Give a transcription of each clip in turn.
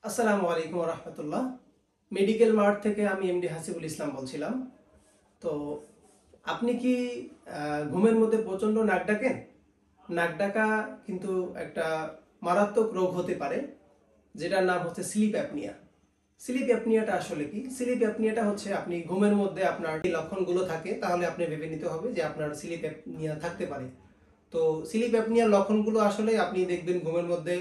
আসসালামু আলাইকুম রহমতুল্লাহ। Medical mart থেকে আমি এমডি হাসিবুল ইসলাম বলছিলাম। তো আপনি কি ঘুমের মধ্যে প্রচণ্ড নাক ডাকেন? নাক ডাকা কিন্তু একটা মারাত্মক রোগ হতে পারে, যেটার নাম হচ্ছে স্লিপ অ্যাপনিয়া। স্লিপ অ্যাপনিয়াটা আসলে কি? স্লিপ অ্যাপনিয়াটা হচ্ছে আপনি ঘুমের মধ্যে আপনার এই লক্ষণগুলো থাকে, তাহলে আপনি ভেবে নিতে হবে যে আপনার স্লিপ অ্যাপনিয়া থাকতে পারে। তো স্লিপ অ্যাপনিয়ার লক্ষণগুলো আসলে আপনি দেখবেন ঘুমের মধ্যে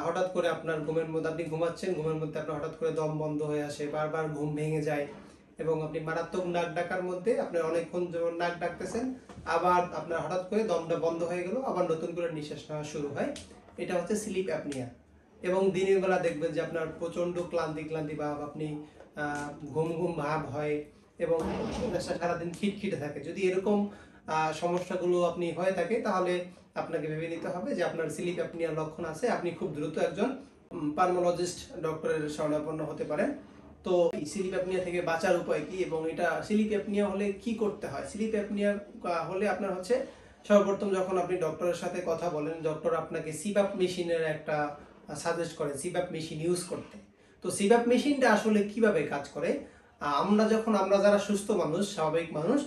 হঠাৎ করে আপনার ঘুমের মধ্যে আপনি ঘুমাচ্ছেন, ঘুমের মধ্যে আপনার হঠাৎ করে দম বন্ধ হয়ে আসে, বারবার ঘুম ভেঙে যায় এবং আপনি মারাত্মক নাক ডাকার মধ্যে আপনি অনেকক্ষণ যেমন নাক ডাকতেছেন, আবার আপনার হঠাৎ করে দমটা বন্ধ হয়ে গেল, আবার নতুন করে নিঃশ্বাস নেওয়া শুরু হয়। এটা হচ্ছে স্লিপ অ্যাপনিয়া। এবং দিনের বেলা দেখবেন যে আপনার প্রচণ্ড ক্লান্তি ক্লান্তি ভাব, আপনি ঘুম ঘুম ভাব হয় এবং সারাদিন খিটখিটে থাকে। যদি এরকম সমস্যাগুলো আপনি হয়ে থাকে, তাহলে আপনাকে ভেবে নিতে হবে যে আপনার স্লিপ অ্যাপনিয়ার লক্ষণ আছে। আপনি খুব দ্রুত একজন পালমোলজিস্ট ডক্টরের শরণাপন্ন হতে পারেন। তো এই স্লিপ অ্যাপনিয়া থেকে বাঁচার উপায় কি এবং এটা স্লিপ অ্যাপনিয়া হলে কি করতে হয়? স্লিপ অ্যাপনিয়া হলে আপনার হচ্ছে সর্বপ্রথম যখন আপনি ডক্টরের সাথে কথা বলেন, ডক্টর আপনাকে সিপ্যাপ মেশিনের একটা সাজেস্ট করে সিপ্যাপ মেশিন ইউজ করতে। তো সিপ্যাপ মেশিনটা আসলে কিভাবে কাজ করে? আমরা যারা সুস্থ মানুষ, স্বাভাবিক মানুষ,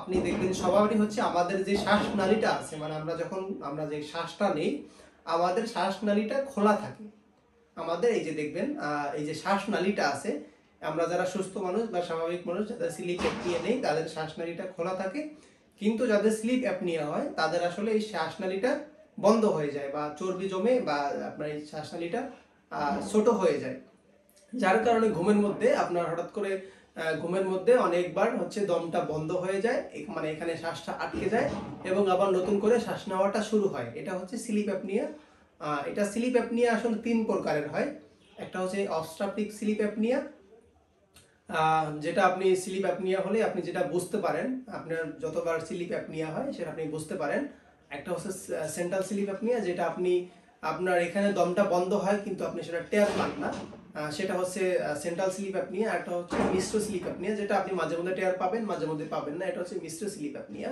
আপনি দেখবেন সবারই হচ্ছে আমাদের যে শ্বাসনালীটা আছে, মানে আমরা যে শ্বাসটা নেই, আমাদের শ্বাসনালীটা খোলা থাকে। আমাদের এই যে দেখবেন এই যে শ্বাসনালীটা আছে, আমরা যারা সুস্থ মানুষ বা স্বাভাবিক মানুষ, যাদের স্লিপ অ্যাপনিয়া নেই, তাদের শ্বাসনালীটা খোলা থাকে। কিন্তু যাদের স্লিপ অ্যাপনিয়া হয়, তাদের আসলে এই শ্বাসনালীটা বন্ধ হয়ে যায় বা চর্বি জমে বা আপনার এই শ্বাসনালীটা ছোট হয়ে যায়। যার কারণে ঘুমের মধ্যে আপনার হঠাৎ করে ঘুমের মধ্যে অনেকবার হচ্ছে দমটা বন্ধ হয়ে যায়, মানে এখানে শ্বাসটা আটকে যায় এবং আবার নতুন করে শ্বাস নেওয়াটা শুরু হয়। এটা হচ্ছে স্লিপ অ্যাপনিয়া। এটা স্লিপ অ্যাপনিয়া আসলে তিন প্রকারের হয়। একটা হচ্ছে অবস্ট্রাকটিভ স্লিপ অ্যাপনিয়া, যেটা আপনি স্লিপ অ্যাপনিয়া হলে আপনি যেটা বুঝতে পারেন, আপনার যতবার স্লিপ অ্যাপনিয়া হয় সেটা আপনি বুঝতে পারেন। একটা হচ্ছে সেন্ট্রাল স্লিপ অ্যাপনিয়া, যেটা আপনার এখানে দমটা বন্ধ হয় কিন্তু আপনি সেটা টের পান না, সেটা হচ্ছে সেন্ট্রাল স্লিপ অ্যাপনিয়া। একটা হচ্ছে মিশ্র স্লিপ অ্যাপনিয়া, যেটা আপনি মাঝে মধ্যে টের পাবেন, মাঝে মধ্যে পাবেন না, এটা হচ্ছে মিশ্র স্লিপ অ্যাপনিয়া।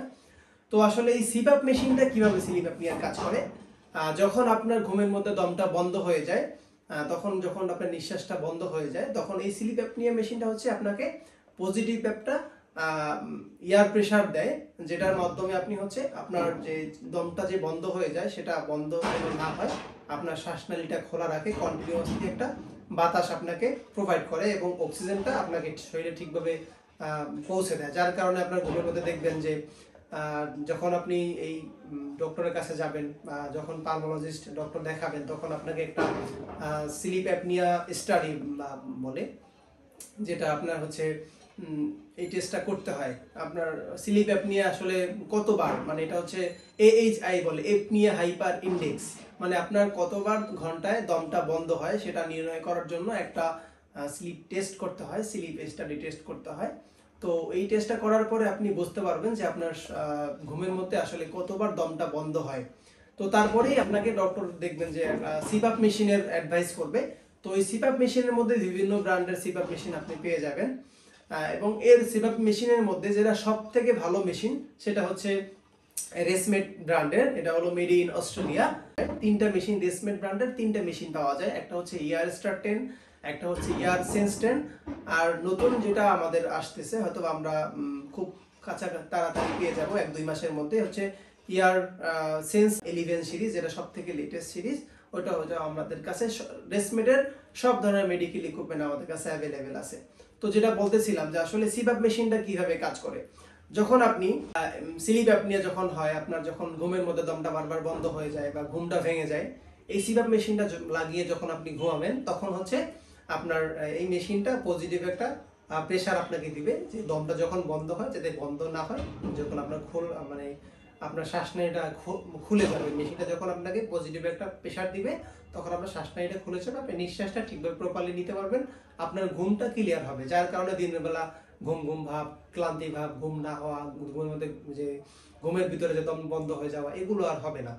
তো আসলে এই সিপ্যাপ মেশিনটা কিভাবে স্লিপ অ্যাপনিয়ার কাজ করে? যখন আপনার ঘুমের মধ্যে দমটা বন্ধ হয়ে যায়, যখন আপনার নিঃশ্বাসটা বন্ধ হয়ে যায়, তখন এই স্লিপ অ্যাপনিয়া মেশিনটা হচ্ছে আপনাকে পজিটিভ একটা এয়ার প্রেসার দেয়, যেটার মাধ্যমে আপনি হচ্ছে আপনার যে দমটা যে বন্ধ হয়ে যায় সেটা বন্ধ যেন না হয়, আপনার শ্বাসনালীটা খোলা রাখে, কন্টিনিউয়াসলি একটা বাতাস আপনাকে প্রোভাইড করে এবং অক্সিজেনটা আপনাকে শরীরে ঠিকভাবে পৌঁছে দেয়। যার কারণে আপনার ঘুমের মধ্যে দেখবেন যে যখন আপনি এই ডক্টরের কাছে যাবেন বা যখন পালমোলজিস্ট ডক্টর দেখাবেন, তখন আপনাকে একটা স্লিপ অ্যাপনিয়া স্টাডি বলে, যেটা আপনার হচ্ছে এই টেস্টটা করতে হয়। আপনার স্লিপ অ্যাপনিয়া আসলে কতবার, মানে এটা হচ্ছে AHI বলে, এপনিয়া হাইপার ইন্ডেক্স, মানে আপনার কতবার ঘন্টায় দমটা বন্ধ হয় সেটা নির্ণয় করার জন্য একটা স্লিপ টেস্ট করতে হয়, স্লিপ স্টাডি টেস্ট করতে হয়। তো এই টেস্টটা করার পরে আপনি বুঝতে পারবেন যে আপনার ঘুমের মধ্যে আসলে কতবার দমটা বন্ধ হয়। তো তারপরেই আপনাকে ডক্টর দেখবেন যে সিপ্যাপ মেশিনের অ্যাডভাইস করবে। তো এই সিপ্যাপ মেশিনের মধ্যে বিভিন্ন ব্র্যান্ডের সিপ্যাপ মেশিন আপনি পেয়ে যাবেন, এবং এর সিপ্যাপ মেশিনের মধ্যে যেটা সব থেকে ভালো মেশিন সেটা হচ্ছে রেসমেড ব্র্যান্ডের। এটা হলো মেড ইন অস্ট্রেলিয়া। তিনটা মেশিন, রেসমেড ব্র্যান্ডের তিনটা মেশিন পাওয়া যায়। একটা হচ্ছে ইয়ার স্টার 10, একটা হচ্ছে ইয়ার সেন্স 10, আর নতুন যেটা আমাদের আসতেছে, হয়তো আমরা খুব তাড়াতাড়ি পেয়ে যাব, 1-2 মাসের মধ্যে, হচ্ছে ইয়ার সেন্স 11 সিরিজ, যেটা সব থেকে লেটেস্ট সিরিজ। ওটা হচ্ছে আমাদের কাছে রেসমেডের সব ধরনের মেডিকেল ইকুইপমেন্ট আমাদের কাছে অ্যাভেলেবেল আছে। তো যেটা বলতেছিলাম যে আসলে সিপ্যাপ মেশিনটা কিভাবে কাজ করে। যখন আপনি স্লিপ অ্যাপনিয়া যখন হয়, আপনার যখন ঘুমের মধ্যে দমটা বারবার বন্ধ হয়ে যায় বা ঘুমটা ভেঙে যায়, এই সিপ্যাপ মেশিনটা লাগিয়ে যখন আপনি ঘুমাবেন, তখন হচ্ছে আপনার এই মেশিনটা পজিটিভ একটা প্রেসার আপনাকে দিবে, যে দমটা যখন বন্ধ হয় যাতে বন্ধ না হয়, যখন আপনার মানে আপনার শ্বাসনালীটা খুলে যাবে, মেশিনটা যখন আপনাকে পজিটিভ একটা প্রেসার দিবে, তখন আপনার শ্বাসনালীটা খুলে যাবে, আপনি নিঃশ্বাসটা ঠিকভাবে প্রপারলি নিতে পারবেন, আপনার ঘুমটা ক্লিয়ার হবে। যার কারণে দিনের বেলা ঘুম ঘুম ভাব, ক্লান্তি ভাব, ঘুম না হওয়া, ঘুমের মধ্যে যে ঘুমের ভিতরে যে দম বন্ধ হয়ে যাওয়া, এগুলো আর হবে না।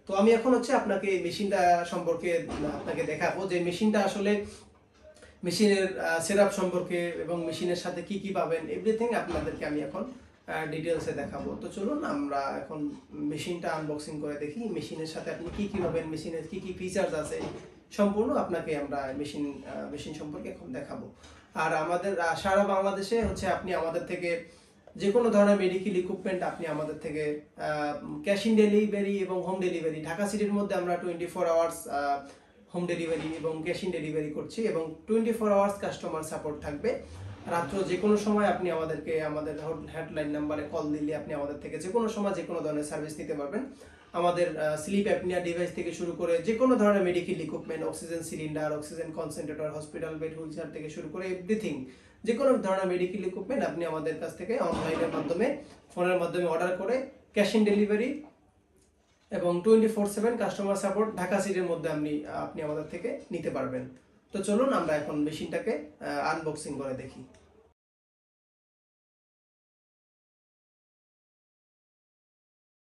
তো আমি এখন হচ্ছে আপনাকে এই মেশিনটা সম্পর্কে আপনাকে দেখাবো, যে মেশিনটা আসলে মেশিনের সেটআপ সম্পর্কে এবং মেশিনের সাথে কি কি পাবেন, এভরিথিং আপনাদেরকে আমি এখন ডিটেলসে দেখাবো। তো চলুন আমরা এখন মেশিনটা আনবক্সিং করে দেখি, মেশিনের সাথে আপনি কি কি পাবেন, মেশিনের কি কি ফিচার্স আছে, সম্পূর্ণ আপনাকে আমরা মেশিন সম্পর্কে এখন দেখাবো। আর আমাদের সারা বাংলাদেশে হচ্ছে আপনি আমাদের থেকে যে কোনো ধরনের মেডিকেল ইকুইপমেন্ট আপনি আমাদের থেকে ক্যাশ ইন ডেলিভারি এবং হোম ডেলিভারি, ঢাকা সিটির মধ্যে আমরা 24 আওয়ার্স হোম ডেলিভারি এবং ক্যাশ ইন ডেলিভারি করছি এবং 24 আওয়ার্স কাস্টমার সাপোর্ট থাকবে। রাত্র যে কোনো সময় আপনি আমাদেরকে আমাদের হেল্পলাইন নাম্বারে কল দিলে আপনি আমাদের থেকে যে কোনো সময় যে কোনো ধরনের সার্ভিস নিতে পারবেন। আমাদের স্লিপ অ্যাপনিয়া ডিভাইস থেকে শুরু করে যে কোনো ধরনের medical equipment, oxygen cylinder, oxygen concentrator, hospital bed, wheelchair থেকে শুরু করে এভরিথিং, যে কোনো ধরনের মেডিকেল ইকুইপমেন্ট আপনি আমাদের কাছ থেকে অনলাইনের মাধ্যমে, ফোনের মাধ্যমে অর্ডার করে ক্যাশ ইন ডেলিভারি এবং 24/7 কাস্টমার সাপোর্ট ঢাকা সিটির মধ্যে আপনি আমাদের থেকে নিতে পারবেন। তো চলুন আমরা এখন মেশিনটাকে আনবক্সিং করে দেখি।